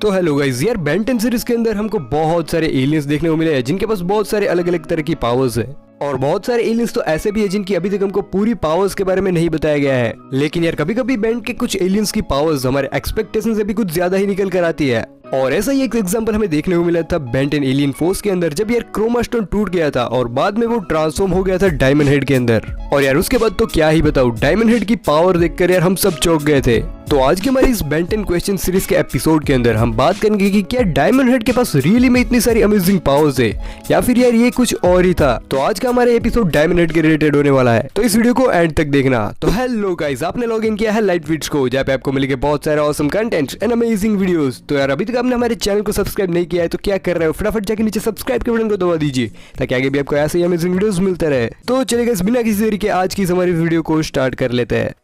तो hello guys, यार Ben 10 series के अंदर हमको बहुत सारे एलियंस देखने को मिले हैं जिनके पास बहुत सारे अलग अलग तरह की पावर्स है। और बहुत सारे एलियंस तो ऐसे भी है जिनकी अभी तक हमको पूरी पावर्स के बारे में नहीं बताया गया है। लेकिन यार कभी कभी बेन के कुछ एलियंस की पावर्स हमारे एक्सपेक्टेशन से भी कुछ ज्यादा ही निकल कर आती है। और ऐसा ही एक एग्जांपल हमें देखने को मिला था बेन 10 एलियन फोर्स के अंदर, जब यार क्रोमा स्टोन टूट गया था और बाद में वो ट्रांसफॉर्म हो गया था डायमंड हेड के अंदर। और यार उसके बाद तो क्या ही बताऊं, डायमंड हेड की पावर देखकर यार हम सब चौंक गए थे। तो आज की हमारी इस बेन 10 क्वेश्चन सीरीज के एपिसोड के अंदर हम बात करेंगे कि क्या डायमंड हेड के पास रियली में इतनी सारी अमेजिंग पावर्स है या फिर यार ये कुछ और ही था। तो आज का हमारा एपिसोड डायमंड हेड के रिलेटेड होने वाला है, तो इस वीडियो को एंड तक देखना। तो हेलो गाइस, आपने लॉग इन किया है लाइटविट्स को, जहाँ पे आपको मिलेंगे बहुत सारे awesome content and amazing videos. तो यार अभी तक आपने हमारे चैनल को सब्सक्राइब नहीं किया है तो क्या कर रहे हो, फटाफट जाके नीचे सब्सक्राइब के बटन को दबा दीजिए ताकि आगे भी आपको ऐसे ही अमेजिंग वीडियोस मिलते रहे। तो चलिए गाइस, बिना किसी देरी के आज की हमारी वीडियो को स्टार्ट कर लेते हैं।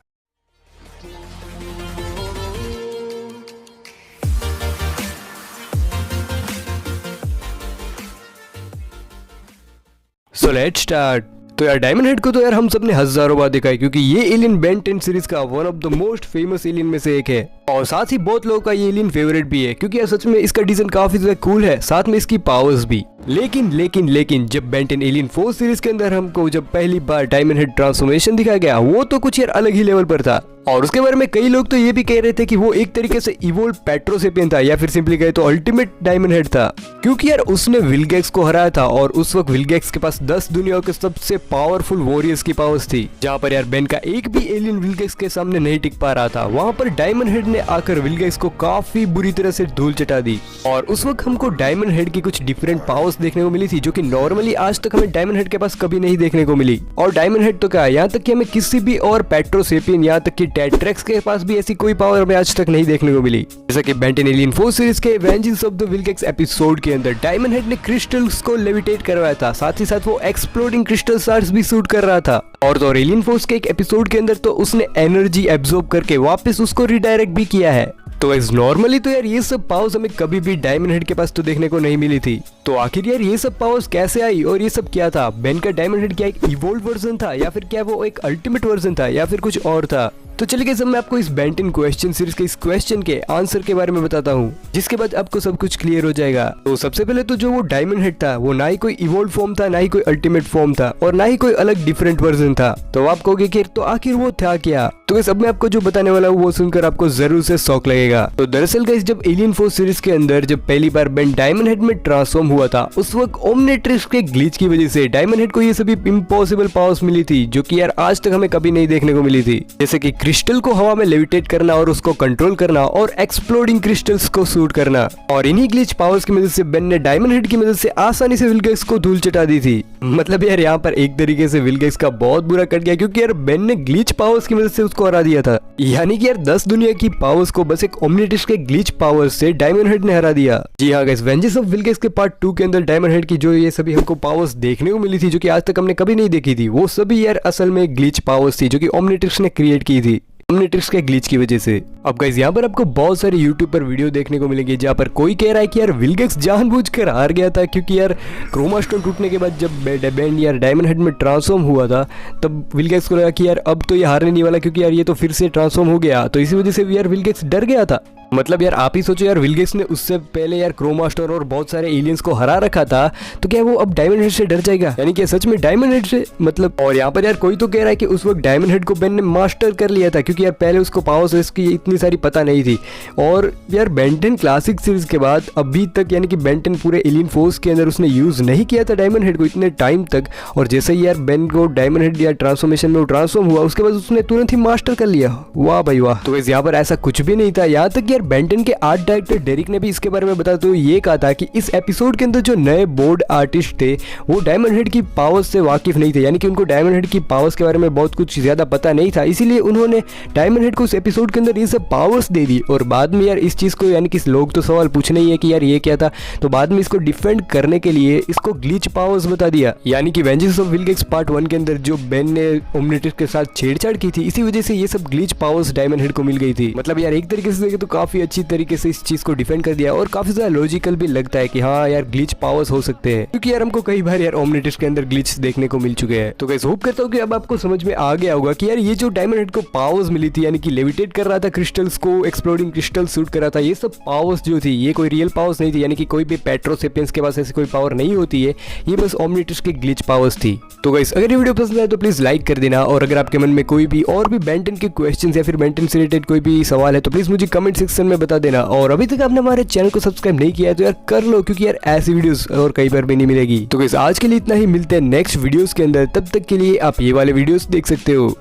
So let's start. तो यार डायमंड हेड को तो यार हम सबने हजारों बार देखा है, क्योंकि ये एलियन बेन 10 सीरीज का one of the most famous alien में से एक है। और साथ ही बहुत लोगों का ये एलियन फेवरेट भी है, क्योंकि यार सच में इसका डिजाइन काफी ज्यादा कूल है, साथ में इसकी पावर्स भी। लेकिन जब बेन 10 एलियन फोर्स सीरीज के अंदर हमको जब पहली बार डायमंड हेड ट्रांसफॉर्मेशन दिखाया गया, वो तो कुछ यार अलग ही लेवल पर था। और उसके बारे में कई लोग तो ये भी कह रहे थे कि वो एक तरीके से इवोल्व पेट्रोसेपियन था, या फिर सिंपली कहे तो अल्टीमेट डायमंड हेड था, क्योंकि यार उसने विलगैक्स को हराया था। और उस वक्त विलगैक्स के पास 10 दुनियाओं के सबसे पावरफुल वॉरियर्स की पावर्स थी, जहाँ पर यार बेन का एक भी एलियन विलगैक्स के सामने नहीं टिक पा रहा था। वहाँ पर डायमंड हेड ने आकर विलगैक्स को काफी बुरी तरह से धूल चटा दी। और उस वक्त हमको डायमंड हेड की कुछ डिफरेंट पावर्स देखने को मिली थी, जो कि नॉर्मली आज तक हमें डायमंड हेड के पास कभी नहीं देखने को मिली। और डायमंड हेड तो क्या, यहाँ तक कि हमें किसी भी और पेट्रोसेपियन, यहाँ तक कि टेट्रेक्स के पास भी ऐसी कोई पावर हमें आज तक नहीं देखने को मिली। जैसा कि बेन 10 एलियन फोर्स सीरीज के vengeance of the Vilgax episode के अंदर डायमंड हेड ने क्रिस्टल्स को लेविटेट करवाया था, साथ ही साथ वो एक्सप्लोडिंग क्रिस्टल शार्ड्स भी शूट कर रहा था। और तो एलियन फोर्स के एक एपिसोड के अंदर तो उसने एनर्जी एब्जॉर्ब करके वापस उसको रिडायरेक्ट भी किया है। तो इस नॉर्मली तो यार ये सब पावर्स हमें कभी भी डायमंड हेड के पास तो देखने को नहीं मिली थी। तो आखिर यार ये सब पावर्स कैसे आई और ये सब क्या था? बेन का डायमंड हेड क्या एक इवोल्व वर्जन था, या फिर क्या वो एक अल्टीमेट वर्जन था, या फिर कुछ और था? तो चलिए गाइस, मैं आपको इस बेन 10 क्वेश्चन सीरीज के इस क्वेश्चन के आंसर के बारे में बताता हूँ, जिसके बाद आपको सब कुछ क्लियर हो जाएगा। तो सबसे पहले तो जो वो डायमंड हेड था, वो ना ही कोई इवोल्व फॉर्म था, ना ही कोई अल्टीमेट फॉर्म था, और ना ही कोई अलग डिफरेंट वर्जन था। तो आप कहोगे कि तो आखिर वो था क्या? तो गाइस अब मैं आपको जो बताने वाला हूँ वो सुनकर आपको जरूर से शॉक लगेगा। तो दरअसल गाइस, जब एलियन फोर्स सीरीज के अंदर जब पहली बार बेन डायमंड हेड में ट्रांसफॉर्म हुआ था, उस वक्त ओमनिट्रिक्स के ग्लिच की वजह से डायमंड हेड को ये सभी इम्पॉसिबल पावर्स मिली थी, जो कि यार आज तक हमें कभी नहीं देखने को मिली थी। जैसे कि क्रिस्टल को हवा में लेविटेट करना और उसको कंट्रोल करना, और एक्सप्लोडिंग क्रिस्टल्स को शूट करना। और इन्हीं ग्लिच पावर्स की मदद से बेन ने डायमंड हेड की मदद से आसानी से विलगैक्स को धूल चटा दी थी। मतलब यार यहाँ पर एक तरीके से विलगैक्स का बहुत बुरा कट गया, क्योंकि यार बेन ने ग्लिच पावर्स की मदद से उसको हरा दिया था। यानी कि यार 10 दुनिया की पावर्स को बस एक ओमनिट्रिक्स के ग्लिच पावर्स से डायमंड हेड ने हरा दिया। जी हाँ गाइस, वेंजेंस ऑफ विलगैक्स के पार्ट 2 के अंदर डायमंड हेड की जो ये सभी हमको पावर्स देखने को मिली थी, जो कि आज तक हमने कभी नहीं देखी थी, वो सभी यार असल में ग्लिच पावर्स थी, जो कि ओमनिट्रिक्स ने क्रिएट की थी ओमनिट्रिक्स के ग्लिच की वजह से। अब गाइस यहाँ पर आपको बहुत सारे यूट्यूब पर वीडियो देखने को मिलेंगे, जहाँ पर कोई कह रहा है कि यार विलगैक्स जानबूझकर हार गया था, क्योंकि यार क्रोमा स्टोन टूटने के बाद जब बेन यार डायमंड हेड में ट्रांसफॉर्म हुआ था, तब विलगैक्स को लगा कि यार अब तो ये हारने नहीं वाला, क्योंकि यार ये तो फिर से ट्रांसफॉर्म हो गया। तो इसी वजह से यार विलगैक्स डर गया था। मतलब यार आप ही सोचो, यार विलगैक्स ने उससे पहले यार क्रोमा स्टोन और बहुत सारे एलियंस को हरा रखा था, तो क्या वो अब डायमंड हेड से डर जाएगा? यानी कि सच में डायमंड हेड से मतलब। और यहाँ पर यार कोई तो कह रहा है कि उस वक्त डायमंड हेड को बेन ने मास्टर कर लिया था, क्योंकि यार पहले उसको पावर्स इसकी इतनी सारी पता नहीं थी। और यार बेन 10 क्लासिक सीरीज के बाद अभी तक, यानी कि बेन 10 पूरे एलियन फोर्स के अंदर उसने यूज नहीं किया था डायमंड हेड को इतने टाइम तक। और जैसे ही यार बेन को डायमंड हेड या ट्रांसफॉर्मेशन में ट्रांसफॉर्म हुआ, उसके बाद उसने तुरंत ही मास्टर कर लिया। वाह भाई वाह। तो यहाँ पर ऐसा कुछ भी नहीं था। यहाँ तक यार बेन 10 के आर्ट डायरेक्टर डेरिक ने भी इसके बारे में बताते हुए ये कहा था कि इस एपिसोड के अंदर जो नए बोर्ड आर्टिस्ट थे, वो डायमंड हेड की पावर्स से वाकिफ नहीं थे, यानी कि उनको डायमंड हेड की पावर्स के बारे में बहुत कुछ ज्यादा पता नहीं था। इसीलिए उन्होंने डायमंड हेड को उस एपिसोड के अंदर ये सब पावर्स दे दी। और बाद में यार इस चीज को, यानी कि लोग तो सवाल पूछने ही है कि यार ये क्या था, तो बाद में इसको डिफेंड करने के लिए इसको ग्लिच पावर्स बता दिया। यानी कि वेंजेंस ऑफ विलगैक्स पार्ट 1 के अंदर जो बेन ने ओमनिट्रिक्स के साथ छेड़छाड़ की थी, इसी वजह से ये सब ग्लिच पावर्स डायमंड हेड को मिल गई थी। मतलब यार एक तरीके से देखे तो काफी अच्छी तरीके से इस चीज को डिफेंड कर दिया, और काफी ज्यादा लॉजिकल भी लगता है कि हाँ यार ग्लिच पावर्स हो सकते हैं, क्योंकि यार हमको कई बार यार ओमनिट्रिक्स के अंदर ग्लिच देखने को मिल चुके हैं। तो गाइस होप करता हूँ कि अब आपको समझ में आ गया होगा कि यार ये जो डायमंड हेड को पावर्स मिली थी, यानी कि लेविटेट कर रहा था क्रिस्टल्स को, एक्सप्लोडिंग क्रिस्टल शूट कर रहा था। ये सब पावर्स जो थी ये कोई रियल पावर्स नहीं थी, यानी कि कोई भी पेट्रोसेपियंस के पास ऐसी कोई पावर नहीं होती है, ये बस ओमनीट्रिक्स के ग्लिच पावर्स थी। तो गाइस अगर ये वीडियो पसंद आए तो प्लीज लाइक कर देना, और अगर आपके मन में कोई भी और भी बेन 10 के क्वेश्चंस या फिर बेन 10 से रिलेटेड कोई भी सवाल है तो प्लीज मुझे कमेंट सेक्शन में बता देना। और अभी तक आपने हमारे चैनल को सब्सक्राइब नहीं किया है तो यार कर लो, क्योंकि यार ऐसी वीडियोस और कई बार भी नहीं मिलेगी। तो गाइस आज के लिए इतना ही, मिलते हैं नेक्स्ट वीडियोस के अंदर, तब तक के लिए आप ये वाले वीडियोस देख सकते हो।